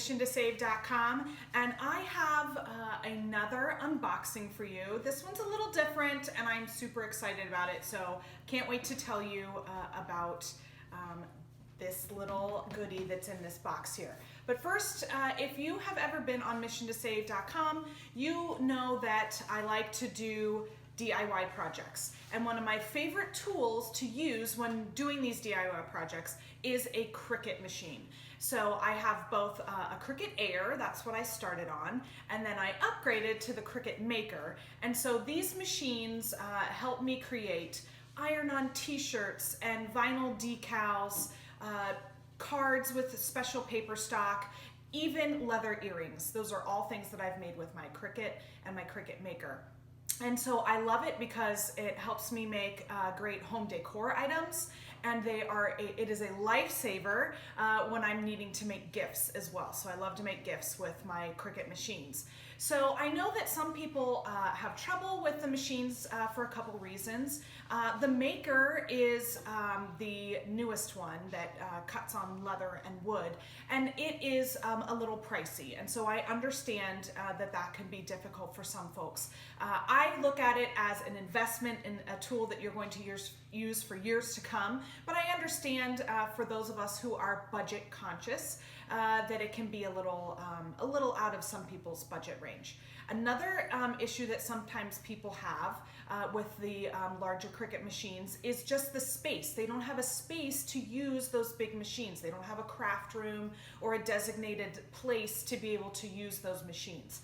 missiontosave.com, and I have another unboxing for you. This one's a little different and I'm super excited about it, so can't wait to tell you about this little goodie that's in this box here. But first, if you have ever been on missiontosave.com, you know that I like to do DIY projects. And one of my favorite tools to use when doing these DIY projects is a Cricut machine. So I have both a Cricut Air, that's what I started on, and then I upgraded to the Cricut Maker. And so these machines help me create iron-on t-shirts and vinyl decals, cards with special paper stock, even leather earrings. Those are all things that I've made with my Cricut and my Cricut Maker. And so I love it because it helps me make great home decor items, and it is a lifesaver when I'm needing to make gifts as well. So I love to make gifts with my Cricut machines. So I know that some people have trouble with the machines for a couple reasons. The Maker is the newest one that cuts on leather and wood, and it is a little pricey. And so I understand that can be difficult for some folks. I look at it as an investment in a tool that you're going to use for years to come, but I understand for those of us who are budget conscious that it can be a little out of some people's budget range. Another issue that sometimes people have with the larger Cricut machines is just the space. They don't have a space to use those big machines. They don't have a craft room or a designated place to be able to use those machines.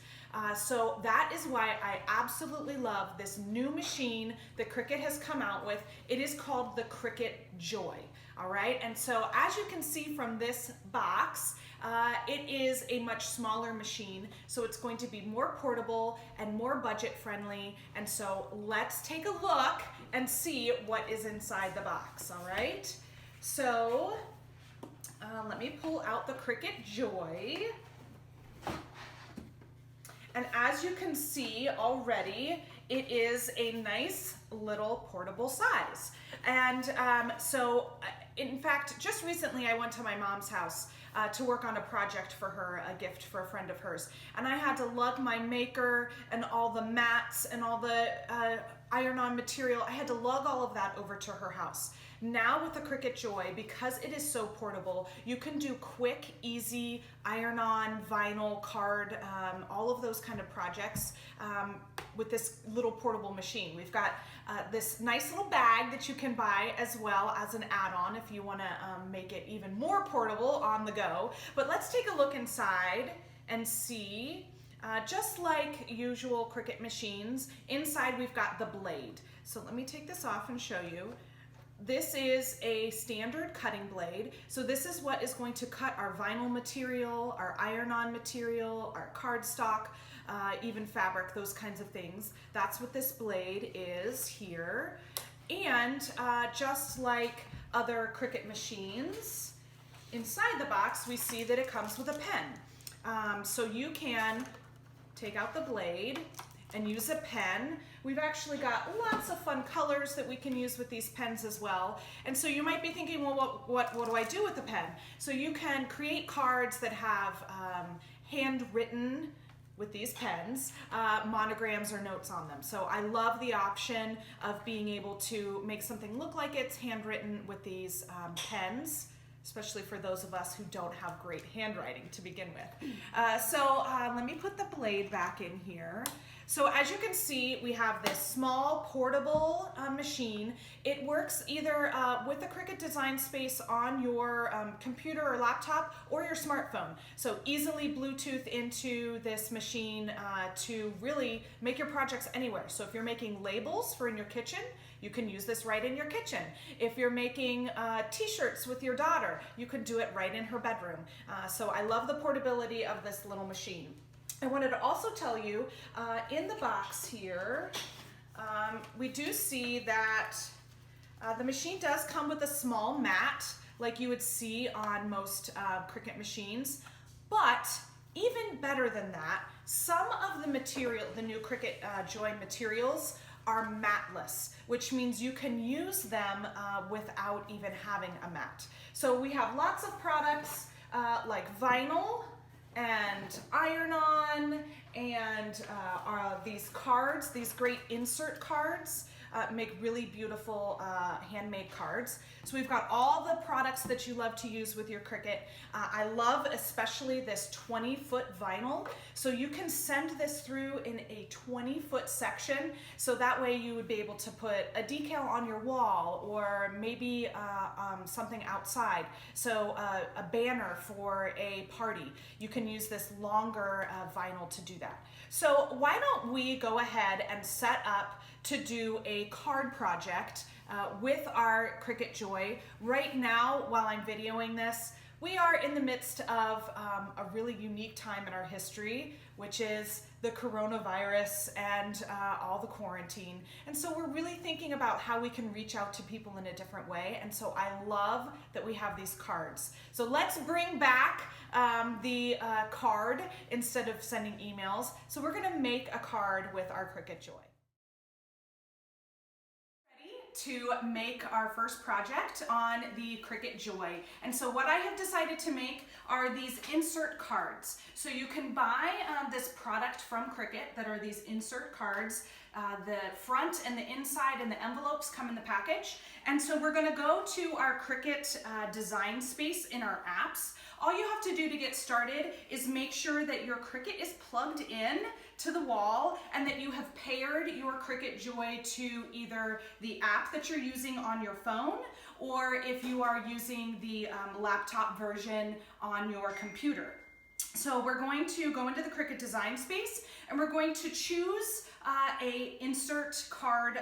So that is why I absolutely love this new machine that Cricut has come out with. It is called the Cricut Joy. All right, and so as you can see from this box, it is a much smaller machine, so it's going to be more portable and more budget friendly. And so let's take a look and see what is inside the box. All right, so let me pull out the Cricut Joy. And as you can see already, it is a nice little portable size. And so in fact, just recently I went to my mom's house to work on a project for her, a gift for a friend of hers. And I had to lug my Maker and all the mats and all the iron-on material. I had to lug all of that over to her house. Now with the Cricut Joy, because it is so portable, you can do quick, easy iron-on, vinyl, card, all of those kind of projects with this little portable machine. We've got this nice little bag that you can buy as well as an add-on if you want to make it even more portable on the go. But let's take a look inside and see. Just like usual Cricut machines, inside we've got the blade. So let me take this off and show you. This is a standard cutting blade. So this is what is going to cut our vinyl material, our iron-on material, our cardstock, even fabric, those kinds of things. That's what this blade is here. And just like other Cricut machines, inside the box we see that it comes with a pen. So you can take out the blade and use a pen. We've actually got lots of fun colors that we can use with these pens as well. And so you might be thinking, well, what do I do with the pen? So you can create cards that have handwritten with these pens, monograms or notes on them. So I love the option of being able to make something look like it's handwritten with these pens, especially for those of us who don't have great handwriting to begin with. Let me put the blade back in here. So as you can see, we have this small portable machine. It works either with the Cricut Design Space on your computer or laptop or your smartphone. So easily Bluetooth into this machine to really make your projects anywhere. So if you're making labels for in your kitchen, you can use this right in your kitchen. If you're making t-shirts with your daughter, you can do it right in her bedroom. So I love the portability of this little machine. I wanted to also tell you, in the box here, we do see that the machine does come with a small mat, like you would see on most Cricut machines, but even better than that, some of the material, the new Cricut Joy materials, are matless, which means you can use them without even having a mat. So we have lots of products like vinyl, and iron on, and these cards, these great insert cards, make really beautiful handmade cards. So we've got all the products that you love to use with your Cricut. I love especially this 20-foot vinyl. So you can send this through in a 20-foot section. So that way you would be able to put a decal on your wall, or maybe something outside. So a banner for a party. You can use this longer vinyl to do that. So why don't we go ahead and set up to do a card project with our Cricut Joy. Right now, while I'm videoing this, we are in the midst of a really unique time in our history, which is the coronavirus and all the quarantine. And so we're really thinking about how we can reach out to people in a different way. And so I love that we have these cards. So let's bring back the card instead of sending emails. So we're gonna make a card with our Cricut Joy. To make our first project on the Cricut Joy. And so what I have decided to make are these insert cards. So you can buy this product from Cricut that are these insert cards. The front and the inside and the envelopes come in the package. And so we're gonna go to our Cricut design space in our apps. All you have to do to get started is make sure that your Cricut is plugged in to the wall and that you have paired your Cricut Joy to either the app that you're using on your phone, or if you are using the laptop version on your computer. So we're going to go into the Cricut design space and we're going to choose a insert card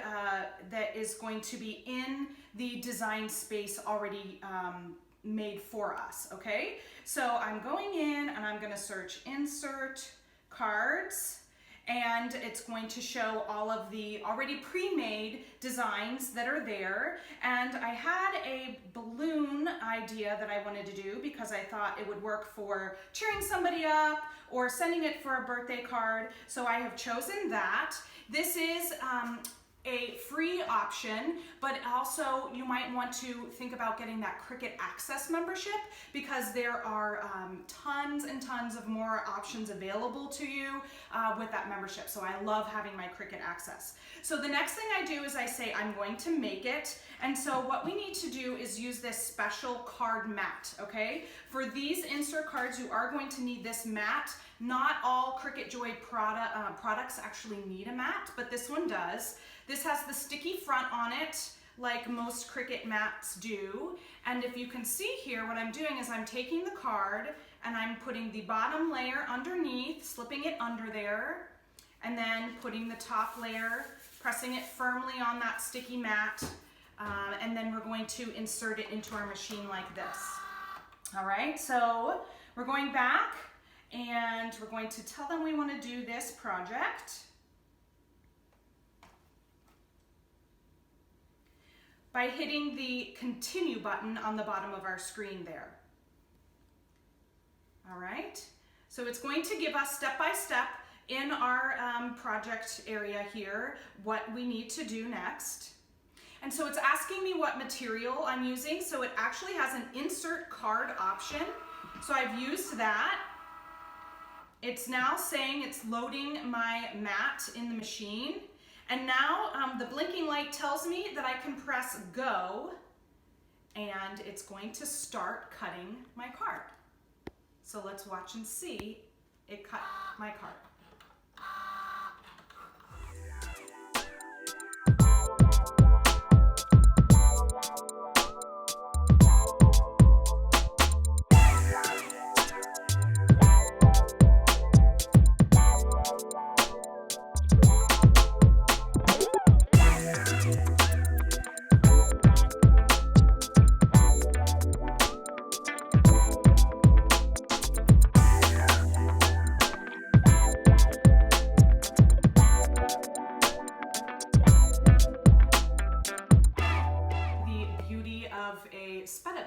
that is going to be in the design space already made for us, okay? So I'm going in and I'm gonna search insert cards, and it's going to show all of the already pre-made designs that are there. And I had a balloon idea that I wanted to do because I thought it would work for cheering somebody up or sending it for a birthday card. So I have chosen that. This is a free option, but also you might want to think about getting that Cricut Access membership, because there are tons and tons of more options available to you with that membership. So I love having my Cricut Access. So the next thing I do is I say I'm going to make it. And so what we need to do is use this special card mat, okay? For these insert cards, you are going to need this mat. Not all Cricut Joy products actually need a mat, but this one does. This has the sticky front on it, like most Cricut mats do. And if you can see here, what I'm doing is I'm taking the card and I'm putting the bottom layer underneath, slipping it under there, and then putting the top layer, pressing it firmly on that sticky mat, and then we're going to insert it into our machine like this. All right, so we're going back and we're going to tell them we want to do this project. By hitting the continue button on the bottom of our screen there. All right, so it's going to give us step by step in our project area here what we need to do next. And so it's asking me what material I'm using. So it actually has an insert card option. So I've used that. It's now saying it's loading my mat in the machine. And now the blinking light tells me that I can press go, and it's going to start cutting my card. So let's watch and see it cut my card.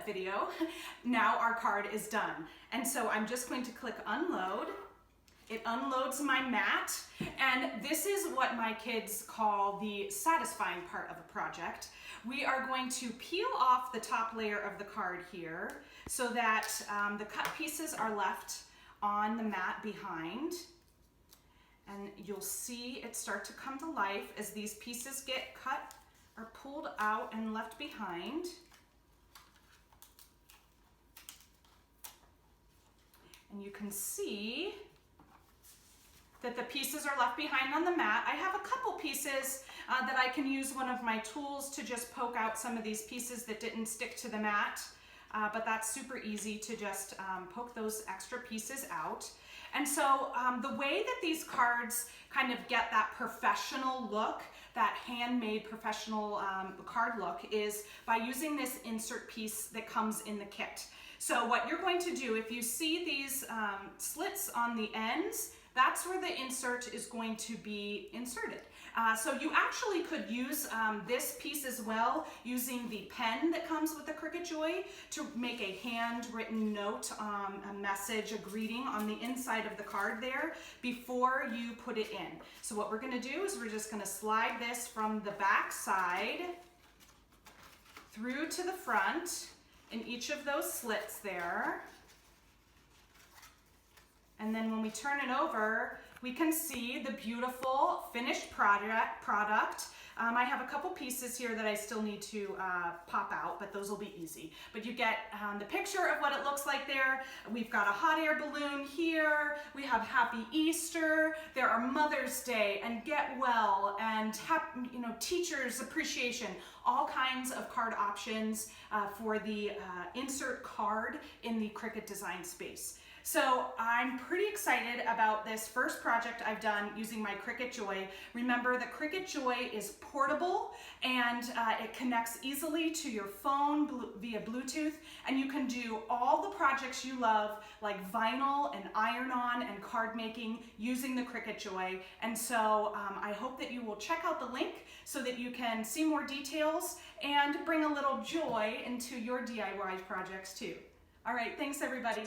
Video. Now our card is done. And so I'm just going to click unload. It unloads my mat. And this is what my kids call the satisfying part of a project. We are going to peel off the top layer of the card here so that the cut pieces are left on the mat behind. And you'll see it start to come to life as these pieces get cut or pulled out and left behind. And you can see that the pieces are left behind on the mat. I have a couple pieces that I can use one of my tools to just poke out some of these pieces that didn't stick to the mat. But that's super easy to just poke those extra pieces out. And so the way that these cards kind of get that professional look, that handmade professional card look, is by using this insert piece that comes in the kit. So what you're going to do, if you see these slits on the ends, that's where the insert is going to be inserted. So you actually could use this piece as well, using the pen that comes with the Cricut Joy to make a handwritten note, a message, a greeting on the inside of the card there before you put it in. So what we're gonna do is we're just gonna slide this from the back side through to the front in each of those slits there. And then when we turn it over, we can see the beautiful finished product. I have a couple pieces here that I still need to pop out, but those will be easy. But you get the picture of what it looks like there. We've got a hot air balloon here. We have Happy Easter. There are Mother's Day and Get Well and Teachers Appreciation. All kinds of card options for the insert card in the Cricut design space. So I'm pretty excited about this first project I've done using my Cricut Joy. Remember that Cricut Joy is portable and it connects easily to your phone via Bluetooth, and you can do all the projects you love like vinyl and iron-on and card making using the Cricut Joy. And so I hope that you will check out the link so that you can see more details and bring a little joy into your DIY projects too. All right, thanks everybody.